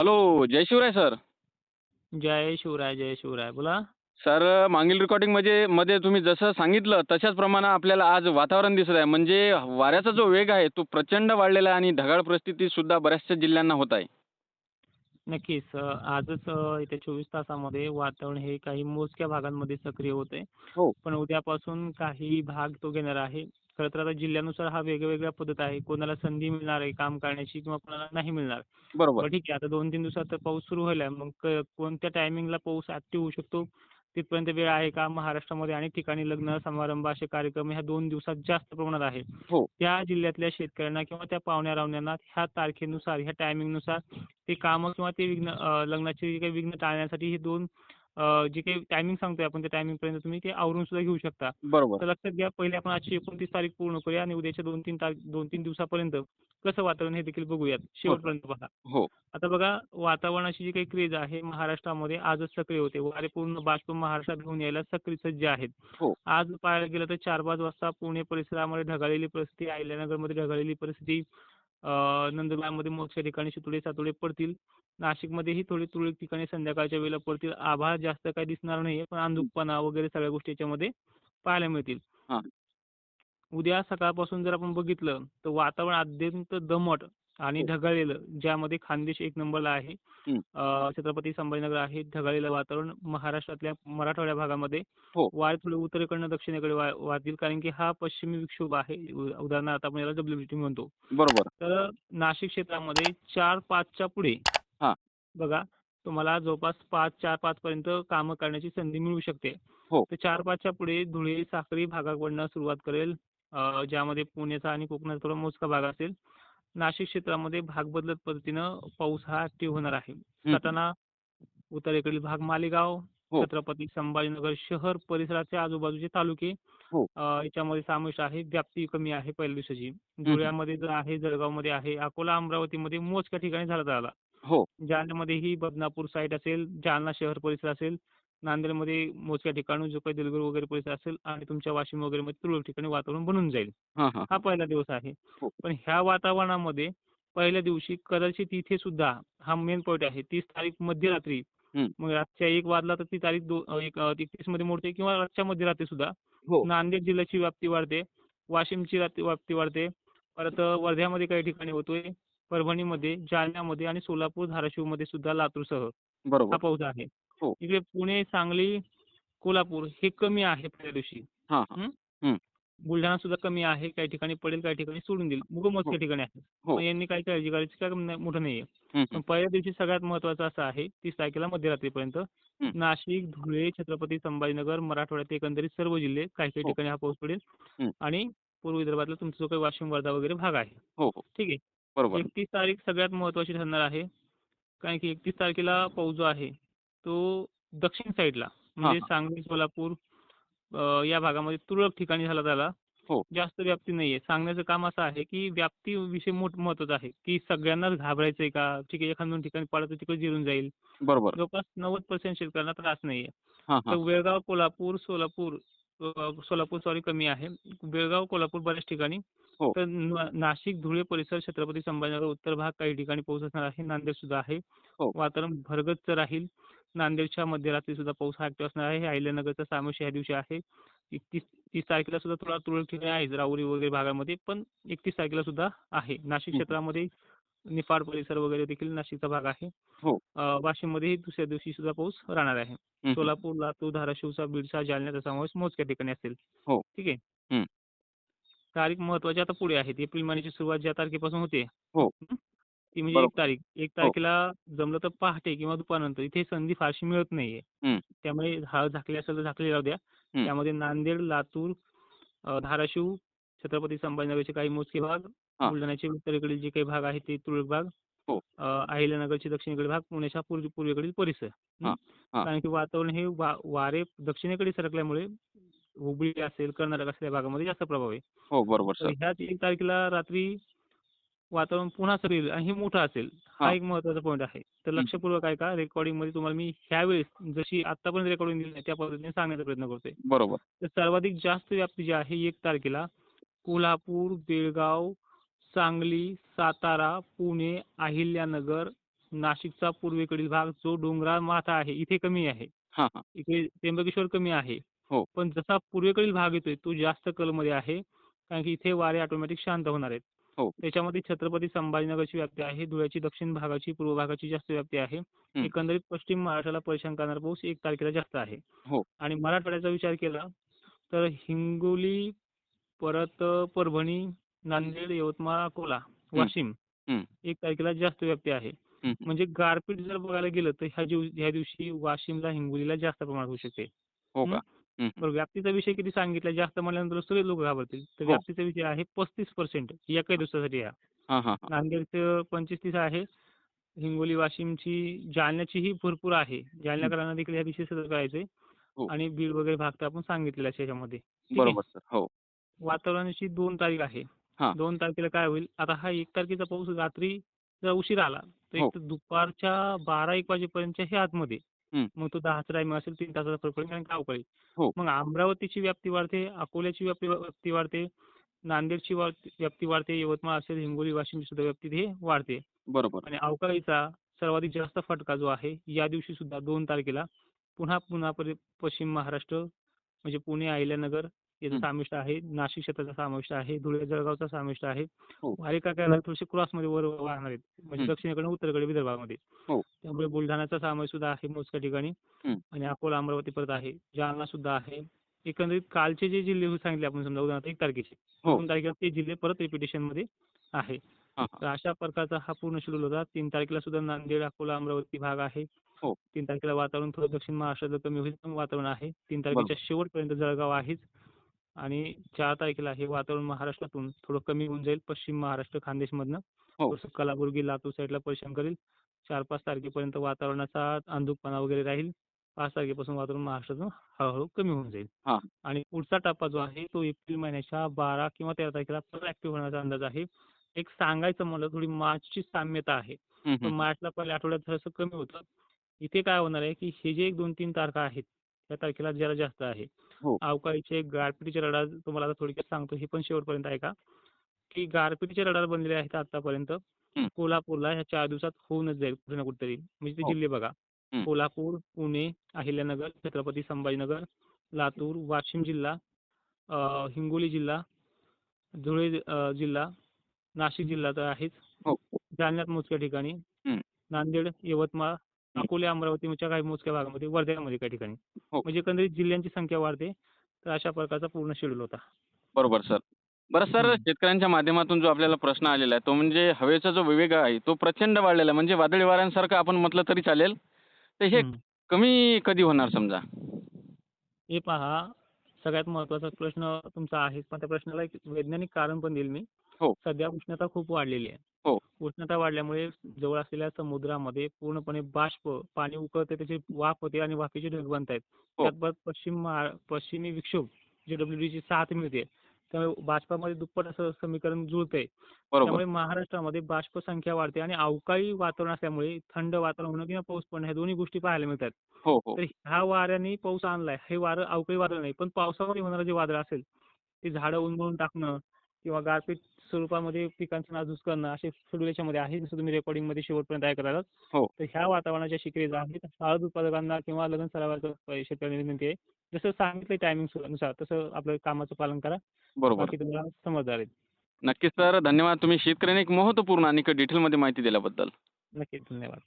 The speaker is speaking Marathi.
हॅलो, जय शिवराय सर. जय शिवराय, जय शिवराय. बोला. सर मागील रेकॉर्डिंग मध्ये तुम्ही जसं सांगितलं तशाच प्रमाणे आपल्याला आज वातावरण दिसत आहे. म्हणजे वाऱ्याचा जो वेग आहे तो प्रचंड वाढलेला आहे आणि ढगाळ परिस्थिती सुद्धा बऱ्याचशा जिल्ह्यांना होत आहे. नक्कीच. आजच येत्या 24 तासामध्ये वातावरण हे काही मोजक्या भागांमध्ये सक्रिय होतंय. हो. पण उद्यापासून काही भाग तो घेणार आहे. खरं तर आता जिल्ह्यानुसार हा वेगवेगळ्या पद्धत आहे. कोणाला संधी मिळणार आहे काम करण्याची किंवा कोणाला नाही मिळणार. बरोबर. बरं ठीक आहे. आता 2-3 दिवसात तर पाऊस सुरू होईल आहे. मग कोणत्या टायमिंगला पाऊस ॲक्टिव्ह होऊ शकतो, तिथपर्यंत वेळ आहे का? महाराष्ट्रामध्ये अनेक ठिकाणी लग्न समारंभ असे कार्यक्रम ह्या 2 दिवसात जास्त प्रमाणात आहे. हो. त्या जिल्ह्यातल्या शेतकऱ्यांना किंवा त्या पाहुण्या-रावण्यांना ह्या तारखेनुसार, ह्या टायमिंगनुसार ते कामं किंवा ते लग्नाचे जे काही विघ्न टाळण्यासाठी हे 2 जे काही टायमिंग सांगतोय आपण त्या टायमिंगपर्यंत तुम्ही ते आवरून सुद्धा घेऊ शकता. बरोबर. तर लक्षात घ्या, पहिले आपण आजची 29 तारीख पूर्ण करूया आणि उद्याच्या 2-3 दिवसापर्यंत कसं वातावरण हे देखील बघूयात. हो सर. शेवटपर्यंत पहा. हो. आता बघा, वातावरणाची जी काही क्रेज आहे महाराष्ट्रामध्ये आजच सक्रिय होते. वारे पूर्ण बाष्प महाराष्ट्रात घेऊन यायला सक्रिय सज्ज आहेत. हो. आज पाहायला गेलं तर 4-5 वाजता पुणे परिसरामध्ये ढगाळलेली परिस्थिती, अहिल्यानगरमध्ये ढगाळलेली परिस्थिती, नंदुरबारमध्ये मोठ्या ठिकाणी शितोडे-सातोडे पडतील. नाशिकमध्येही थोडी तुरळक ठिकाणी संध्याकाळच्या वेळेला पडतील. आभाळ जास्त काही दिसणार नाहीये, पण अंधुकपणा वगैरे सगळ्या गोष्टी याच्यामध्ये पाहायला मिळतील. हां. उद्या सकाळपासून जर आपण बघितलं, तर वातावरण अत्यंत दमट आणि हो. ढगाळलेलं, ज्यामध्ये खानदेश 1 नंबरला आहे. हं. छत्रपती संभाजीनगर आहे. ढगाळलेलं वातावरण. महाराष्ट्रातल्या मराठवाड्या भागामध्ये हो. वारे थोडे उत्तरेकडनं दक्षिणेकडे वाहतील, कारण की हा पश्चिमी विक्षोभ आहे. उदाहरणार्थ आपण याला WBT म्हणतो. बरोबर. तर नाशिक क्षेत्रामध्ये 4-5च्या पुढे हां. बघा, तुम्हाला जवळपास 4-5 पर्यंत कामं करण्याची संधी मिळू शकते. हो. तर 4-5च्या पुढे धुळे, साक्री भागाकडनं सुरुवात करेल. ज्यामध्ये पुण्याचा आणि कोकणाचा थोडा मोजका भाग असेल. नाशिक क्षेत्रामध्ये भाग बदलत पद्धतीनं पाऊस हा ॲक्टिव्ह होणार आहे. हं, हं. सटाणा, उत्तरेकडील भाग मालेगाव, हो. छत्रपती संभाजीनगर शहर परिसराचे आजूबाजूचे तालुके हो. याच्यामध्ये समावेश आहे. व्याप्ती कमी आहे पहिल्या दिवसाची. हं, हं. धुळ्यामध्ये जर आहे, जळगावमध्ये आहे, अकोला, अमरावतीमध्ये मोजक्या ठिकाणी झाला. हो. जालन्यामध्येही बदनापूर साईड असेल, जालना शहर परिसर असेल, नांदेडमध्ये मोजक्या ठिकाणी जो काही देलगर वगैरे परिसर असेल आणि तुमच्या वाशिम वगैरेमध्ये तुरळक ठिकाणी वातावरण बनून जाईल. हां, हां, हा हां. पहिला दिवस आहे. हो. पण ह्या वातावरणामध्ये पहिल्या दिवशी कदाचित इथे सुद्धा हा मेन पॉईंट आहे. 30 तारीख मध्यरात्री, हं. मग रातच्या 1 वाजला तर ती तारीख 31 मध्ये मोडते किंवा रातच्या मध्यरात्री सुद्धा हो. नांदेड जिल्ह्याची व्याप्ती वाढते, वाशिमची व्याप्ती वाढते. परत वर्ध्यामध्ये काही ठिकाणी होतोय, परभणीमध्ये, जालन्यामध्ये आणि सोलापूर, धाराशिवमध्ये सुद्धा लातूरसह हा बरोबर. पाऊस आहे. हो. इकडे पुणे, सांगली, कोल्हापूर हे कमी आहे पहिल्या दिवशी. हां, हां. हं. हं. बुलढाणा सुद्धा कमी आहे. काही ठिकाणी पडेल, काही ठिकाणी सोडून देईल. हो. मोजक्या ठिकाणी आहे. हो. पण यांनी काही काळजी करायची काम नाही, मोठं नाहीये. हं, हं. पण पहिल्या दिवशी सगळ्यात महत्त्वाचं असं आहे 30 तारखेला मध्यरात्रीपर्यंत हं. नाशिक, धुळे, छत्रपती संभाजीनगर, मराठवाड्यात एकंदरीत सर्व जिल्हे काही-काही हो. ठिकाणी हा पाऊस पडेल हं. आणि पूर्व विदर्भातला तुमचा जो काही वाशिम, वर्धा वगैरे भाग आहे. हो, हो. ठीक आहे. बरोबर. 31 तारीख सगळ्यात महत्त्वाची ठरणार आहे. कारण की 31 तारखेला पाऊस जो आहे, तो दक्षिण साईडला हां, म्हणजे हां. सांगली, सोलापूर या भागामध्ये तुरळक ठिकाणी झाला त्याला. हो. जास्त व्याप्ती नाहीये. सांगण्याचं काम असं आहे, की व्याप्तीविषयी महत्त्वाचं आहे, की सगळ्यांनाच घाबरायचंय का? ठीक आहे, 1-2 ठिकाणी पडला तर तिकडे जिरून जाईल. बरोबर. जवळपास 90% शेतकऱ्यांना त्रास नाहीये. हां, तर हां. बेळगाव, कोल्हापूर, सोलापूर सॉरी कमी आहे. बेळगाव, कोल्हापूर बऱ्याच ठिकाणी. हो. तर नाशिक, धुळे परिसर, छत्रपती संभाजीनगर उत्तर भाग काही ठिकाणी पाऊस असणार आहे. नांदेड सुद्धा आहे. हो. वातावरण भरगच्च राहील. नांदेडच्या मध्यरात्री सुद्धा पाऊस हा ॲक्टिव्ह असणार आहे. अहिल्यानगरचा समावेश या दिवशी आहे. 30 तारखेला सुद्धा थोडा तुरळक ठिकाणी आहे राहुरी वगैरे भागामध्ये, पण 31 तारखेला सुद्धा आहे. नाशिक हं, हं. क्षेत्रामध्ये निफाड परिसर वगैरे देखील नाशिकचा भाग आहे. हो. वाशिममध्येही दुसऱ्या दिवशी सुद्धा पाऊस राहणार आहे. हं, हं. सोलापूर, लातूर, धाराशिवचा, बीडचा, जालन्याचा समावेश मोजक्या ठिकाणी असेल. हो. ठीक आहे. हं. तारीख महत्त्वाची आता पुढे आहेत. एप्रिल महिन्याची सुरुवात ज्या तारखेपासून होते, हो. हं, ती म्हणजे 1 बरोबर. तारीख. 1 हो. तारखेला जमलं तर पहाटे किंवा दुपारनंतर इथे संधी फारशी मिळत नाहीये. हं. त्यामुळे हळद झाकली असेल तर झाकली राहू द्या. हं. त्यामध्ये नांदेड, लातूर, धाराशिव, छत्रपती संभाजीनगरचे काही मोजके भाग, हां. बुलढाण्याचे उत्तरेकडील जे काही भाग आहेत ते तुरळक भाग, हो. अहिल्यानगरचे दक्षिणेकडील भाग, पुण्याच्या पूर्वेकडील परिसर. हं. हां. हां. कारण की वातावरण हे वारे दक्षिणेकडे सरकल्यामुळे हुबळी असेल, कर्नाटक असेल या भागामध्ये जास्त प्रभाव आहे. हो, बरोबर तर सर. ह्याच 1 तारखेला रात्री वातावरण पुन्हा सगळीकडे आणि हे मोठं असेल. हा हां. एक महत्त्वाचा पॉईंट आहे. तर हं, हं. लक्षपूर्वक ऐका. रेकॉर्डिंगमध्ये तुम्हाला मी ह्यावेळेस जशी आत्तापर्यंत रेकॉर्डिंग दिली आहे त्या पद्धतीने सांगण्याचा प्रयत्न करतोय. बरोबर. तर सर्वाधिक जास्त व्याप्ती जी आहे 1 तारखेला कोल्हापूर, बेळगाव, सांगली, सातारा, पुणे, अहिल्यानगर, नाशिकचा पूर्वेकडील भाग जो डोंगराळ माथा आहे, इथे कमी आहे. हां, हां. इकडे त्र्यंबकेश्वर कमी आहे. हो, पण जसा पूर्वेकडील भाग येतोय तो जास्त कलमध्ये आहे. कारण की इथे वारे ऑटोमॅटिक शांत होणार आहेत. हो. त्याच्यामध्ये छत्रपती संभाजीनगरची व्याप्ती आहे. धुळ्याची दक्षिण भागाची, पूर्व भागाची जास्त व्याप्ती आहे. हं. एकंदरीत पश्चिम महाराष्ट्राला परेशान करणारा पाऊस 1 तारखेला जास्त आहे. हो. आणि मराठवाड्याचा विचार केला तर हिंगोली, परत परभणी, नांदेड, यवतमाळ, अकोला, हं, वाशिम हं, 1 तारखेला जास्त व्याप्ती आहे. हं, हं. म्हणजे गारपीट जर बघायला गेलं तर ह्या दिवशी वाशिमला, हिंगोलीला जास्त प्रमाणात होऊ शकते. हो हं. का? हं, हं. बरं व्याप्तीचा विषय किती सांगितला जास्त म्हणल्यानंतर सगळे लोक घाबरतील. तर हो. व्याप्तीचा विषय आहे 35% एका दिवसासाठी हा. हां, हां, हां. नांदेडचं 25-30 आहे. हिंगोली, वाशिमची, जालन्याचीही भरपूर आहे. हं. जालन्याकरांना देखील या दिवशी सतर्क राहायचंय हो. आणि बीड वगैरे भाग तर आपण सांगितलेला आहे याच्यामध्ये. ठीक आहे. बरोबर सर. हो. वातावरणाची 2 तारीख आहे. हां. 2 तारखेला काय होईल, आता हा 1 तारखेचा पाऊस रात्री जर उशिरा आला, तर एक हो. तर दुपारच्या 12-1 वाजेपर्यंतच्या हे आतमध्ये. हं. मग तो 10चा टायमिंग असेल, 3 तासाचा फरक पडेल कारण की अवकाळी. हो. मग अमरावतीची व्याप्ती वाढते, अकोल्याची व्याप्ती वाढते, नांदेडची व्याप्ती वाढते, यवतमाळ असेल, हिंगोली, वाशिमची सुद्धा व्याप्ती हे वाढते. बरोबर. आणि अवकाळीचा सर्वाधिक जास्त फटका जो आहे, या दिवशी सुद्धा 2 तारखेला पुन्हा पश्चिम महाराष्ट्र म्हणजे पुणे, अहिल्यानगर याचा हं. समाविष्ट आहे. नाशिक क्षेत्राचा समाविष्ट आहे. धुळे, जळगावचा समाविष्ट आहे. हो. वारे काय करणार थोडेसे क्रॉसमध्ये वर वाहणार आहेत. म्हणजे हं. दक्षिणेकडून उत्तरेकडे विदर्भामध्ये. हो. त्यामुळे बुलढाण्याचा समावेश सुद्धा आहे मोजक्या ठिकाणी हं. आणि अकोला, अमरावती परत आहे. जालना सुद्धा आहे. एकंदरीत कालचे जे जिल्हे सांगितले आपण समजा उदाहरणार्थ 1 तारखेचे, हो. 2 तारखेला ते जिल्हे परत रिपिटेशनमध्ये आहे. हां, हां. तर अशा प्रकारचा हा पूर्ण शेड्यूल होता. 3 तारखेला सुद्धा नांदेड, अकोला, अमरावती भाग आहे. हो. 3 तारखेला वातावरण थोडं दक्षिण महाराष्ट्राचं कमी होईल, पण वातावरण आहे. 3 तारखेच्या बरोबर. शेवटपर्यंत जळगाव आहेच आणि 4 तारखेला हे वातावरण महाराष्ट्रातून थोडं कमी होऊन जाईल. पश्चिम महाराष्ट्र, खानदेशमधनं हो. थोडंसं कलबुर्गी, लातूर साईडला परेशान करेल. 4-5 तारखेपर्यंत वातावरणाचा अंधुकपणा वगैरे राहील. 5 तारखेपासून वातावरण महाराष्ट्रातून हळू कमी होऊन जाईल. हां. आणि पुढचा टप्पा जो आहे तो एप्रिल महिन्याच्या 12 किंवा 13 तारखेला परत ॲक्टिव्ह होण्याचा अंदाज आहे. एक सांगायचं म्हणलं थोडी मार्चची साम्यता आहे. हं, पण हं, हं. मार्चला पहिल्या आठवड्यात थोडंसं कमी होतं. इथे काय होणार आहे, की हे जे 1-2-3 तारखा आहेत, त्या तारखेला जरा जास्त आहे. हो. अवकाळीचे गारपिटीचे रडार तुम्हाला आता थोडक्यात सांगतो, हे पण शेवटपर्यंत ऐका, की गारपिटीचे रडार बनलेले आहेत आतापर्यंत. हं. कोल्हापूरला ह्या 4 दिवसात होऊनच जाईल कुठे ना कुठेतरी. म्हणजे ते हो. जिल्हे बघा. हं. कोल्हापूर, पुणे, अहिल्यानगर, छत्रपती संभाजीनगर, लातूर, वाशिम जिल्हा, हिंगोली जिल्हा, धुळे जिल्हा, नाशिक जिल्हा तर आहेच. हो. जालन्यात मोजक्या ठिकाणी, हं. नांदेड, यवतमाळ, हं. अकोले, अमरावतीच्या काही मोजक्या भागामध्ये, वर्ध्यामध्ये काही ठिकाणी. हो. म्हणजे एकंदरीत जिल्ह्यांची संख्या वाढते. तर अशा प्रकारचा पूर्ण शेड्यूल होता. बरोबर सर. बरं सर, हं. शेतकऱ्यांच्या माध्यमातून जो आपल्याला प्रश्न आलेला आहे, तो म्हणजे हवेचा जो वेग आहे, तो प्रचंड वाढलेला आहे. म्हणजे वादळी वाऱ्यांसारखं आपण म्हटलं तरी चालेल. तर हे हं. कमी कधी होणार समजा? हे पहा, सगळ्यात महत्त्वाचा प्रश्न तुमचा आहेच. पण त्या प्रश्नाला एक वैज्ञानिक कारण पण देईल मी. हो. सध्या उष्णता खूप वाढलेली आहे. हो. उष्णता वाढल्यामुळे जवळ असलेल्या समुद्रामध्ये पूर्णपणे बाष्प, पाणी उकळते, त्याची वाफ होते आणि वाफेचे ढग बनतायत. हो. त्यात परत पश्चिमी विक्षोभ जे WDची साथ मिळते. त्यामुळे बाष्पामध्ये दुप्पट असं समीकरण जुळतंय. बरोबर. त्यामुळे महाराष्ट्रामध्ये बाष्प संख्या वाढते आणि अवकाळी वातावरण असल्यामुळे थंड वातावरण होणं किंवा पाऊस पडणं ह्या दोन्ही गोष्टी पाहायला मिळतात. हो, हो. तर ह्या वाऱ्याने पाऊस आणलाय. हे वारं अवकाळी वादळ नाही. पण पावसामध्ये होणारं जे वादळ असेल, ते झाडं उन्मळून टाकणं किंवा गारपीट स्वरूपामध्ये पिकांचं नासधूस करणं असे शेड्यूल याच्यामध्ये आहे. जसं तुम्ही रेकॉर्डिंगमध्ये शेवटपर्यंत ऐकत आहात. हो. तर ह्या वातावरणाच्या शिखरे ज्या आहेत, हळद उत्पादकांना किंवा लग्न सरावाचं शेतकऱ्यांना विनंती आहे. जसं सांगितलं टायमिंगनुसार तसं आपलं कामाचं पालन करा. बरोबर. बाकी तुम्हाला समजदार आहेत. नक्कीच सर. धन्यवाद. तुम्ही शेतकऱ्यांना एक महत्त्वपूर्ण आणि डिटेलमध्ये माहिती दिल्याबद्दल. नक्कीच. धन्यवाद.